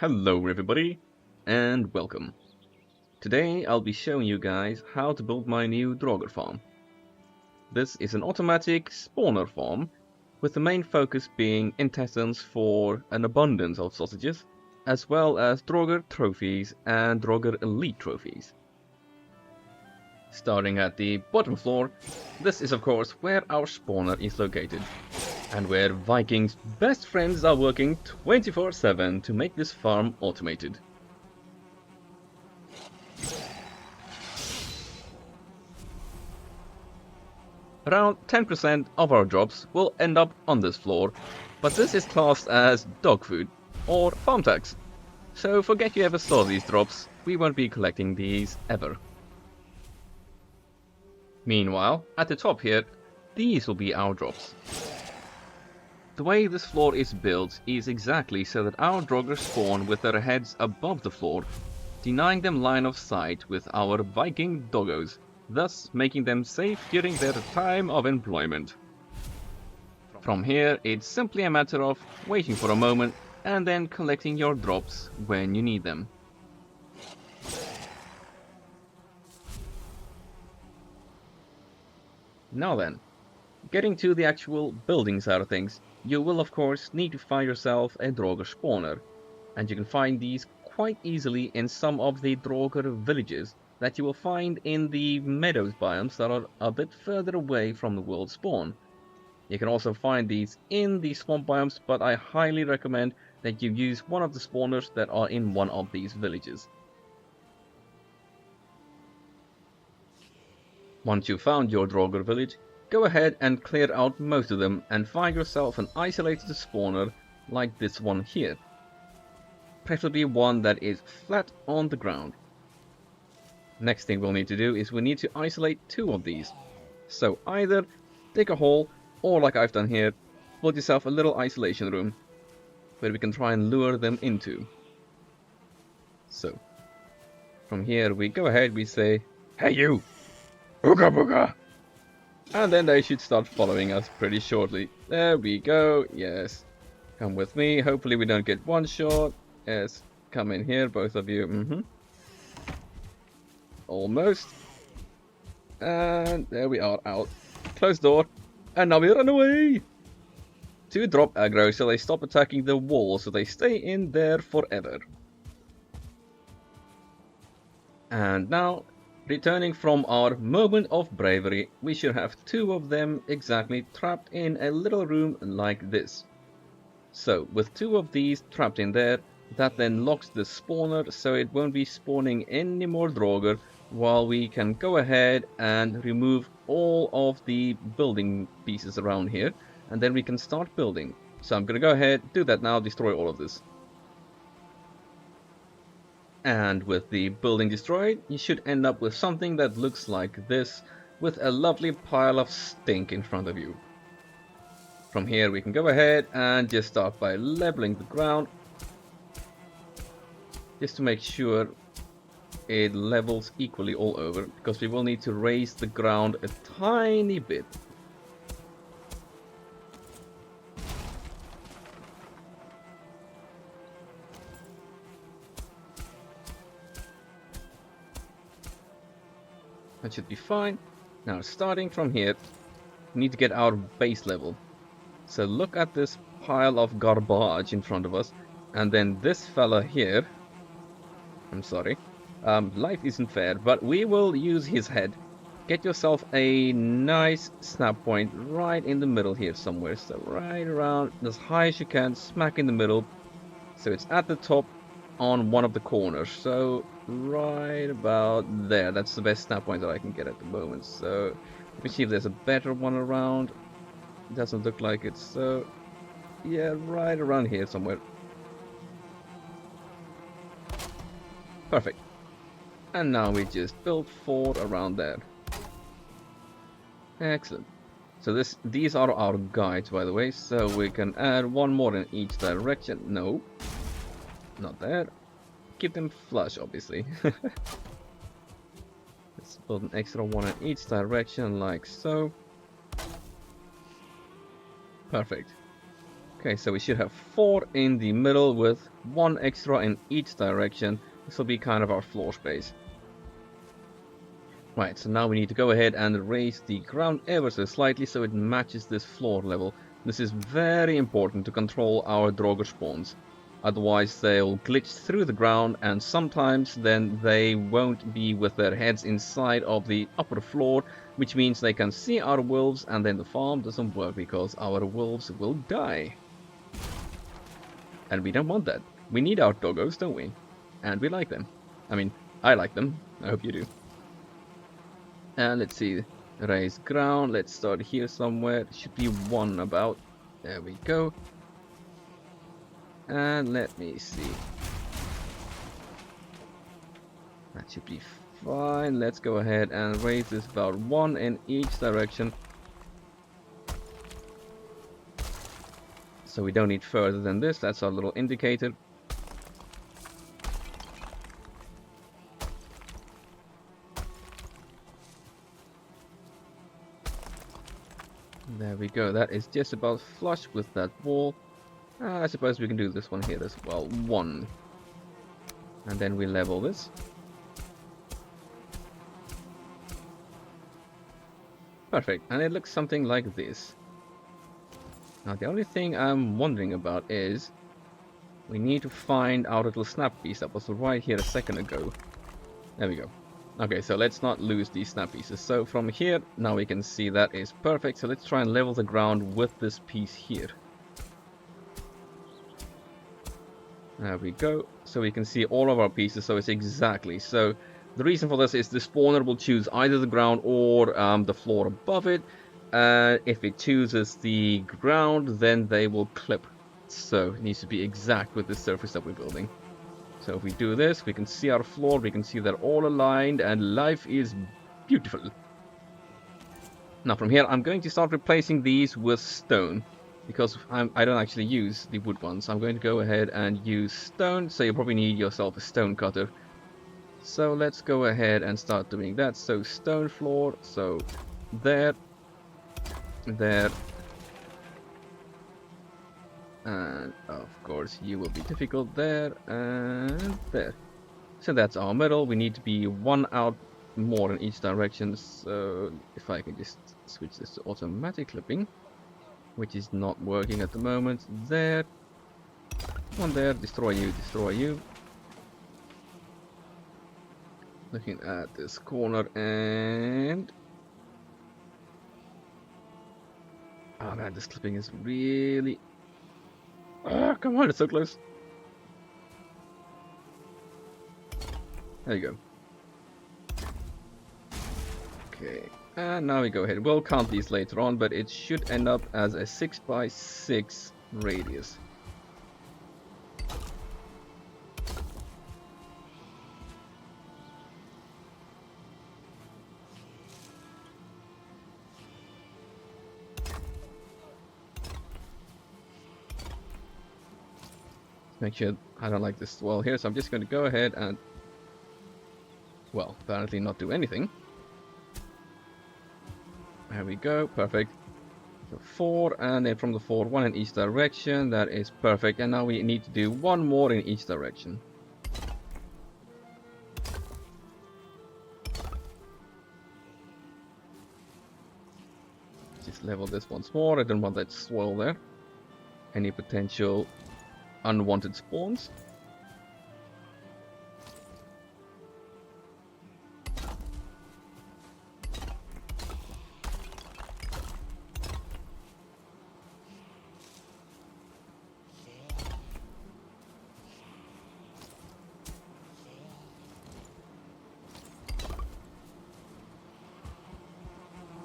Hello everybody, and welcome. Today I'll be showing you guys how to build my new Draugr farm. This is an automatic spawner farm, with the main focus being intestines for an abundance of sausages, as well as Draugr trophies and Draugr elite trophies. Starting at the bottom floor, this is of course where our spawner is located, and where Vikings' best friends are working 24/7 to make this farm automated. Around 10% of our drops will end up on this floor, but this is classed as dog food, or farm tax. So forget you ever saw these drops, we won't be collecting these ever. Meanwhile, at the top here, these will be our drops. The way this floor is built is exactly so that our Draugr spawn with their heads above the floor, denying them line of sight with our Viking doggos, thus making them safe during their time of employment. From here, it's simply a matter of waiting for a moment and then collecting your drops when you need them. Now then, getting to the actual building side of things, you will of course need to find yourself a Draugr spawner, and you can find these quite easily in some of the Draugr villages that you will find in the meadows biomes that are a bit further away from the world spawn. You can also find these in the swamp biomes, but I highly recommend that you use one of the spawners that are in one of these villages. Once you've found your Draugr village, go ahead and clear out most of them and find yourself an isolated spawner like this one here. Preferably one that is flat on the ground. Next thing we'll need to do is we need to isolate two of these. So either dig a hole, or like I've done here, build yourself a little isolation room where we can try and lure them into. So from here we go ahead, we say, "Hey you! Booga booga!" And then they should start following us pretty shortly. There we go, yes. Come with me, hopefully we don't get one shot. Yes, come in here, both of you. Almost. And there we are, out. Close door. And now we run away! To drop aggro so they stop attacking the wall, so they stay in there forever. And now, returning from our moment of bravery, we should have two of them exactly trapped in a little room like this. So, with two of these trapped in there, that then locks the spawner so it won't be spawning any more Draugr, while we can go ahead and remove all of the building pieces around here, and then we can start building. So I'm gonna go ahead, do that now, destroy all of this. And with the building destroyed, you should end up with something that looks like this, with a lovely pile of stink in front of you. From here we can go ahead and just start by leveling the ground, just to make sure it levels equally all over, because we will need to raise the ground a tiny bit. That should be fine. Now starting from here, we need to get our base level. So look at this pile of garbage in front of us, and then this fella here. I'm sorry. Life isn't fair, but we will use his head. Get yourself a nice snap point right in the middle here somewhere. So right around as high as you can, smack in the middle. So it's at the top on one of the corners. So right about there. That's the best snap point that I can get at the moment. So let me see if there's a better one around. Doesn't look like it. So yeah, right around here somewhere. Perfect. And now we just build 4 around there. Excellent. So these are our guides, by the way, so we can add one more in each direction. No, not there. Keep them flush, obviously. Let's build an extra one in each direction, like so. Perfect. Okay, so we should have 4 in the middle with 1 extra in each direction. This will be kind of our floor space. Right, so now we need to go ahead and raise the ground ever so slightly so it matches this floor level. This is very important to control our Draugr spawns. Otherwise they'll glitch through the ground, and sometimes then they won't be with their heads inside of the upper floor, which means they can see our wolves, and then the farm doesn't work because our wolves will die. And we don't want that. We need our doggos, don't we? And we like them. I mean, I like them. I hope you do. And let's see, raise ground. Let's start here somewhere. Should be 1 about. There we go. And let me see. That should be fine. Let's go ahead and raise this about 1 in each direction. So we don't need further than this. That's our little indicator. There we go. That is just about flush with that wall. I suppose we can do this one here as well. 1. And then we level this. Perfect. And it looks something like this. Now the only thing I'm wondering about is we need to find our little snap piece that was right here a second ago. There we go. Okay, so let's not lose these snap pieces. So from here, now we can see that is perfect. So let's try and level the ground with this piece here. There we go. So we can see all of our pieces, so it's exactly. So the reason for this is the spawner will choose either the ground or the floor above it. If it chooses the ground, then they will clip. So it needs to be exact with the surface that we're building. So if we do this, we can see our floor, we can see they're all aligned, and life is beautiful. Now from here, I'm going to start replacing these with stone, because I don't actually use the wood ones. I'm going to go ahead and use stone, so you probably need yourself a stone cutter. So let's go ahead and start doing that. So stone floor, so there, there, and of course you will be difficult there, and there. So that's our middle. We need to be 1 out more in each direction. So if I can just switch this to automatic clipping, which is not working at the moment. There, 1 there, destroy you, destroy you. Looking at this corner, and oh man, this clipping is really... Ah, come on, it's so close. There you go. Okay, and now we go ahead. We'll count these later on, but it should end up as a 6x6 radius. Make sure I don't like this wall here, so I'm just going to go ahead and, well, apparently not do anything. There we go, perfect. So 4, and then from the 4, 1 in each direction. That is perfect. And now we need to do 1 more in each direction. Just level this once more. I don't want that swirl there. Any potential unwanted spawns.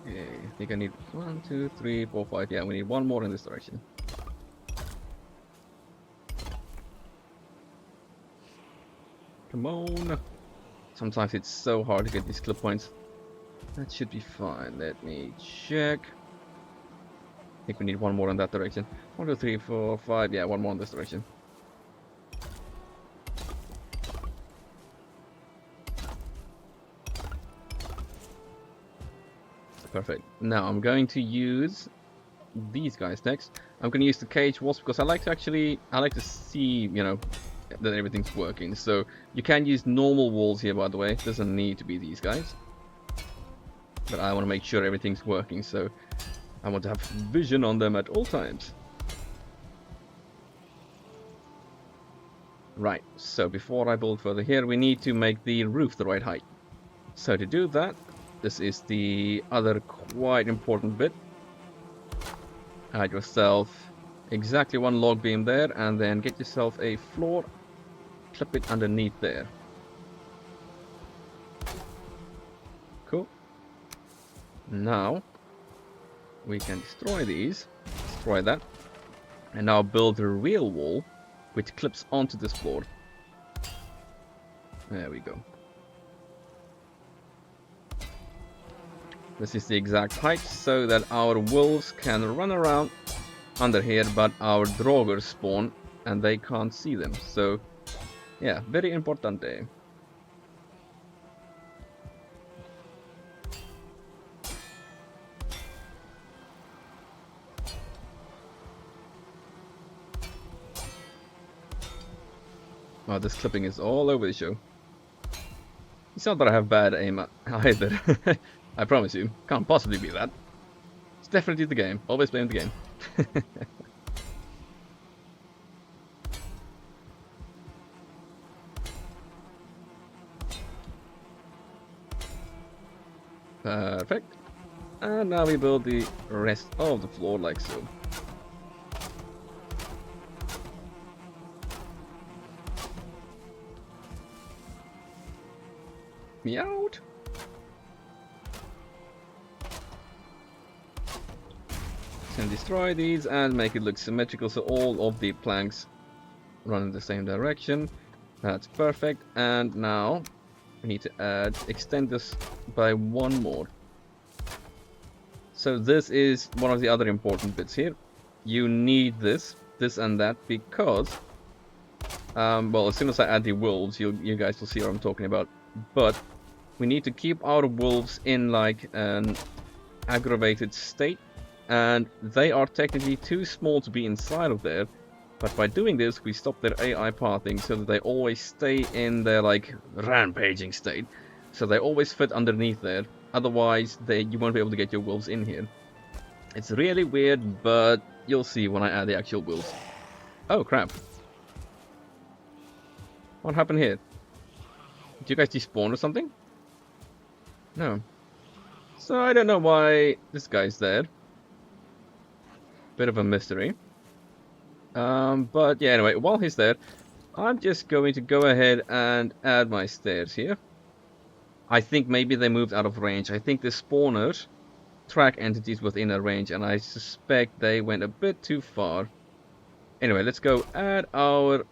Okay, I think I need 1, 2, 3, 4, 5. Yeah, we need 1 more in this direction. Come on. Sometimes it's so hard to get these clip points. That should be fine. Let me check. I think we need 1 more in that direction. 1, 2, 3, 4, 5. Yeah, 1 more in this direction. Perfect. Now I'm going to use these guys next. I'm going to use the cage walls because I like to see, you know, that everything's working. So you can use normal walls here, by the way. It doesn't need to be these guys. But I want to make sure everything's working, so I want to have vision on them at all times. Right, so before I build further here, we need to make the roof the right height. So to do that, this is the other quite important bit. Add yourself exactly one log beam there, and then get yourself a floor, clip it underneath there. Cool. Now we can destroy these, destroy that, and now build a real wall which clips onto this floor. There we go. This is the exact height so that our wolves can run around under here, but our Draugr spawn and they can't see them. So yeah, very importante. Oh, this clipping is all over the show. It's not that I have bad aim either. I promise you, can't possibly be that. It's definitely the game. Always blame the game. Perfect. And now we build the rest of the floor like so. Meowed. Can destroy these and make it look symmetrical so all of the planks run in the same direction. That's perfect. And now we need to extend this by one more. So this is one of the other important bits here. You need this and that because well, as soon as I add the wolves, you guys will see what I'm talking about. But we need to keep our wolves in like an aggravated state, and they are technically too small to be inside of there. But by doing this, we stop their AI pathing so that they always stay in their like rampaging state. So they always fit underneath there. Otherwise, you won't be able to get your wolves in here. It's really weird, but you'll see when I add the actual wolves. Oh crap! What happened here? Did you guys despawn or something? No. So I don't know why this guy's there. Bit of a mystery. But yeah, anyway, while he's there, I'm just going to go ahead and add my stairs here. I think maybe they moved out of range. I think the spawners track entities within a range, and I suspect they went a bit too far. Anyway, let's go add our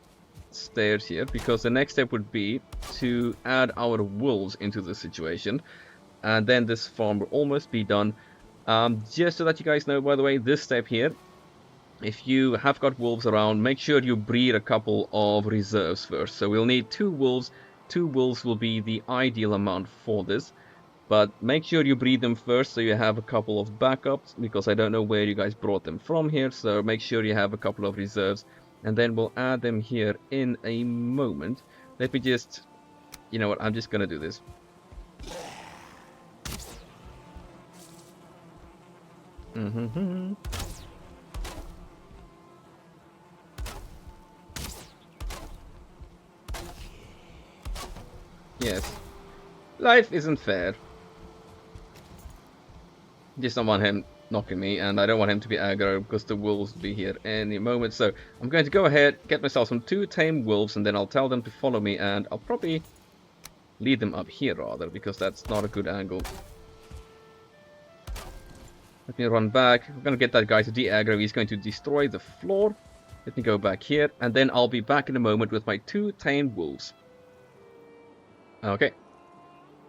stairs here, because the next step would be to add our wolves into the situation, and then this farm will almost be done. Just so that you guys know, by the way, this step here, if you have got wolves around, make sure you breed a couple of reserves first. So we'll need 2 wolves. 2 wolves will be the ideal amount for this, but make sure you breed them first so you have a couple of backups, because I don't know where you guys brought them from here. So make sure you have a couple of reserves, and then we'll add them here in a moment. Let me just, you know what, I'm just gonna do this. Yes, life isn't fair. Just don't want him knocking me, and I don't want him to be aggro because the wolves will be here any moment. So I'm going to go ahead, get myself some 2 tame wolves, and then I'll tell them to follow me, and I'll probably lead them up here rather, because that's not a good angle. Let me run back. We're going to get that guy to de-aggro. He's going to destroy the floor. Let me go back here, and then I'll be back in a moment with my 2 tamed wolves. Okay.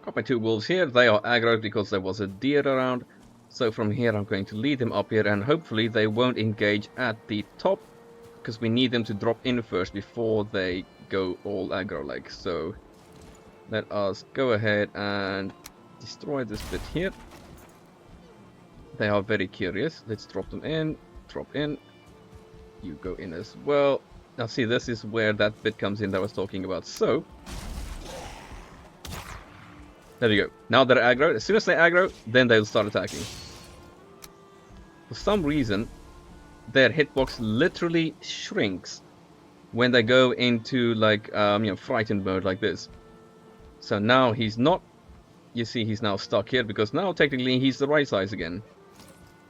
Got my 2 wolves here. They are aggroed because there was a deer around. So from here I'm going to lead them up here, and hopefully they won't engage at the top, because we need them to drop in first before they go all aggro-like. So let us go ahead and destroy this bit here. They are very curious. Let's drop them in. Drop in. You go in as well. Now see, this is where that bit comes in that I was talking about. So, there you go. Now they're aggro. As soon as they aggro, then they'll start attacking. For some reason, their hitbox literally shrinks when they go into like frightened mode like this. So now he's not. You see, he's now stuck here because now technically he's the right size again.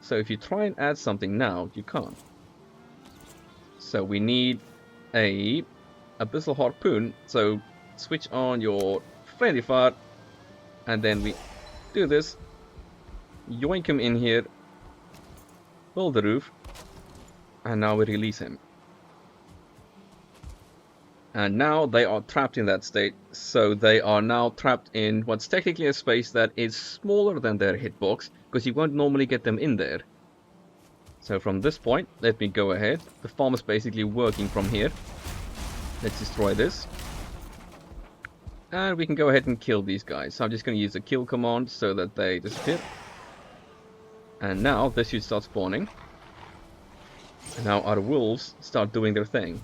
So if you try and add something now, you can't. So we need a Abyssal Harpoon. So switch on your friendly fire, and then we do this. Yoink him in here. Build the roof, and now we release him. And now they are trapped in that state. So they are now trapped in what's technically a space that is smaller than their hitbox, because you won't normally get them in there. So from this point, let me go ahead. The farm is basically working from here. Let's destroy this. And we can go ahead and kill these guys. So I'm just going to use the kill command so that they disappear. And now this should start spawning. And now our wolves start doing their thing.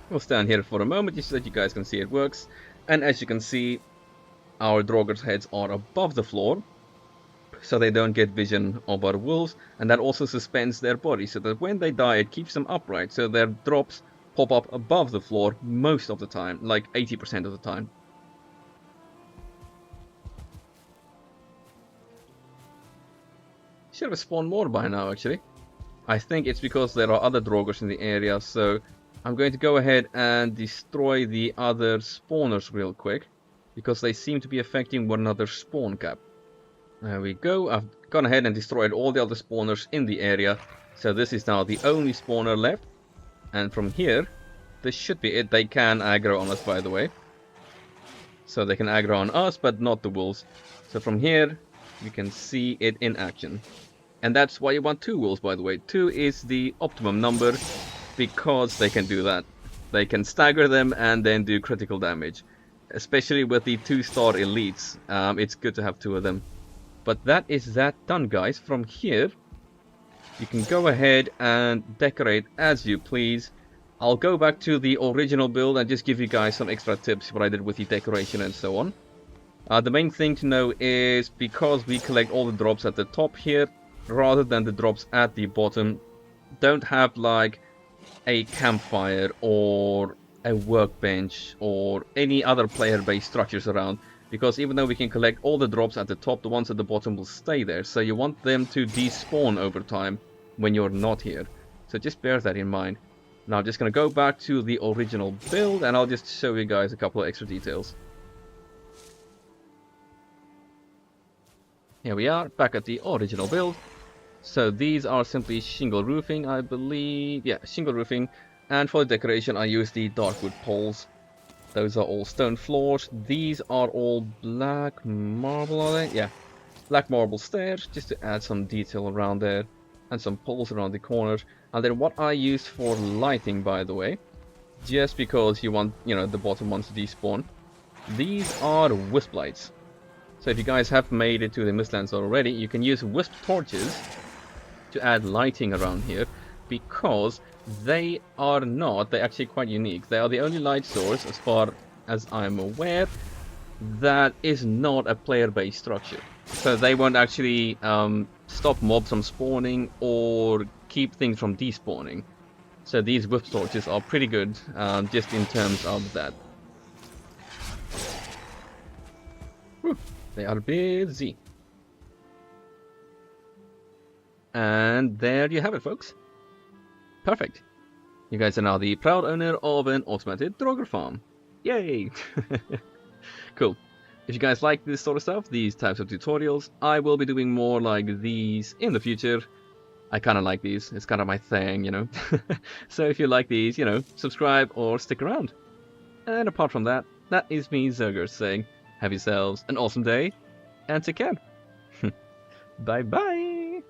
We'll stand here for a moment just so that you guys can see it works. And as you can see, our Draugr's heads are above the floor, so they don't get vision of our wolves, and that also suspends their body, so that when they die it keeps them upright, so their drops pop up above the floor most of the time, like 80% of the time. Should have spawned more by now actually. I think it's because there are other Draugrs in the area, so I'm going to go ahead and destroy the other spawners real quick, because they seem to be affecting one another's spawn cap. There we go. I've gone ahead and destroyed all the other spawners in the area, so this is now the only spawner left. And from here, this should be it. They can aggro on us, by the way. So they can aggro on us, but not the wolves. So from here, you can see it in action. And that's why you want 2 wolves, by the way. 2 is the optimum number, because they can do that. They can stagger them and then do critical damage. Especially with the 2-star elites, it's good to have 2 of them. But that is that done, guys. From here, you can go ahead and decorate as you please. I'll go back to the original build and just give you guys some extra tips what I did with the decoration and so on. The main thing to know is, because we collect all the drops at the top here, rather than the drops at the bottom, don't have like a campfire or a workbench or any other player-based structures around, because even though we can collect all the drops at the top, the ones at the bottom will stay there, so you want them to despawn over time when you're not here. So just bear that in mind. Now I'm just going to go back to the original build and I'll just show you guys a couple of extra details. Here we are, back at the original build. So these are simply shingle roofing, I believe. Yeah, shingle roofing. And for the decoration, I use the dark wood poles. Those are all stone floors. These are all black marble, are they? Yeah, black marble stairs, just to add some detail around there. And some poles around the corners. And then what I use for lighting, by the way, just because you want, the bottom ones to despawn. These are wisp lights. So if you guys have made it to the Mistlands already, you can use wisp torches to add lighting around here, because they're actually quite unique. They are the only light source, as far as I'm aware, that is not a player-based structure. So they won't actually stop mobs from spawning or keep things from despawning. So these wisp torches are pretty good, just in terms of that. Whew, they are busy. And there you have it, folks. Perfect. You guys are now the proud owner of an automated Draugr farm. Yay! Cool. If you guys like this sort of stuff, these types of tutorials, I will be doing more like these in the future. I kind of like these. It's kind of my thing, So if you like these, subscribe or stick around. And apart from that, that is me, Zerger, saying, have yourselves an awesome day, and take care. Bye-bye.